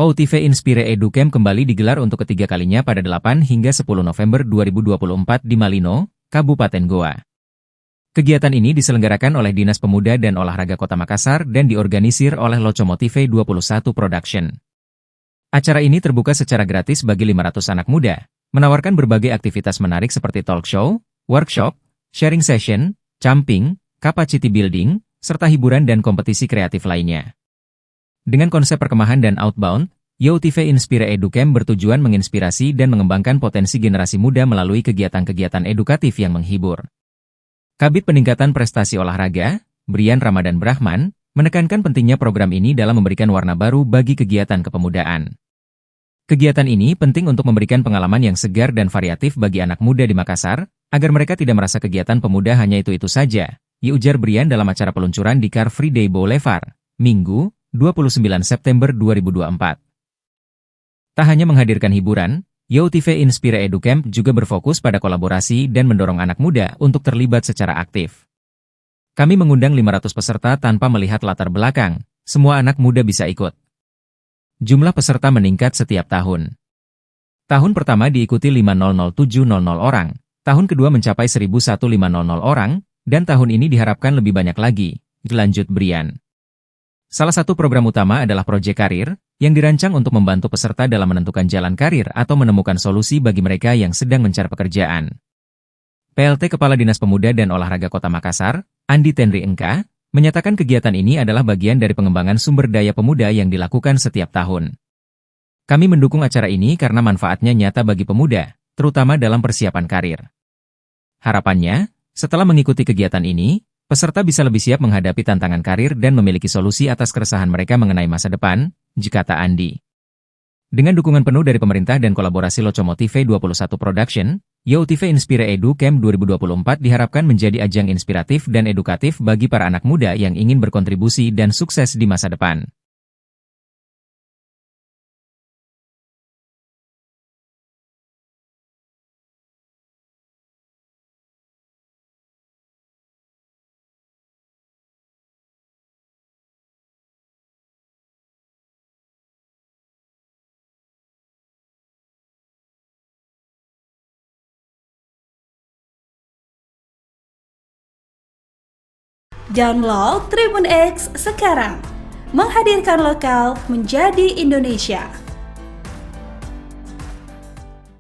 OUTV Inspire EduCamp kembali digelar untuk ketiga kalinya pada 8 hingga 10 November 2024 di Malino, Kabupaten Goa. Kegiatan ini diselenggarakan oleh Dinas Pemuda dan Olahraga Kota Makassar dan diorganisir oleh Locomotive 21 Production. Acara ini terbuka secara gratis bagi 500 anak muda, menawarkan berbagai aktivitas menarik seperti talk show, workshop, sharing session, camping, capacity building, serta hiburan dan kompetisi kreatif lainnya. Dengan konsep perkemahan dan outbound, OUTV Inspire EduCamp bertujuan menginspirasi dan mengembangkan potensi generasi muda melalui kegiatan-kegiatan edukatif yang menghibur. Kabid Peningkatan Prestasi Olahraga, Brian Ramadan Brahman, menekankan pentingnya program ini dalam memberikan warna baru bagi kegiatan kepemudaan. Kegiatan ini penting untuk memberikan pengalaman yang segar dan variatif bagi anak muda di Makassar, agar mereka tidak merasa kegiatan pemuda hanya itu-itu saja, ujar Brian dalam acara peluncuran di Car Free Day Boulevard, Minggu, 29 September 2024. Tak hanya menghadirkan hiburan, OUTV Inspire EduCamp juga berfokus pada kolaborasi dan mendorong anak muda untuk terlibat secara aktif. Kami mengundang 500 peserta tanpa melihat latar belakang, semua anak muda bisa ikut. Jumlah peserta meningkat setiap tahun. Tahun pertama diikuti 500.700 orang, tahun kedua mencapai 1.150 orang, dan tahun ini diharapkan lebih banyak lagi, lanjut Brian. Salah satu program utama adalah Proyek Karir, yang dirancang untuk membantu peserta dalam menentukan jalan karir atau menemukan solusi bagi mereka yang sedang mencari pekerjaan. PLT Kepala Dinas Pemuda dan Olahraga Kota Makassar, Andi Tenri Engka, menyatakan kegiatan ini adalah bagian dari pengembangan sumber daya pemuda yang dilakukan setiap tahun. Kami mendukung acara ini karena manfaatnya nyata bagi pemuda, terutama dalam persiapan karir. Harapannya, setelah mengikuti kegiatan ini, peserta bisa lebih siap menghadapi tantangan karir dan memiliki solusi atas keresahan mereka mengenai masa depan, kata Andi. Dengan dukungan penuh dari pemerintah dan kolaborasi Locomotive 21 Production, OUTV Inspire EduCamp 2024 diharapkan menjadi ajang inspiratif dan edukatif bagi para anak muda yang ingin berkontribusi dan sukses di masa depan. Download Tribun X sekarang, menghadirkan lokal menjadi Indonesia.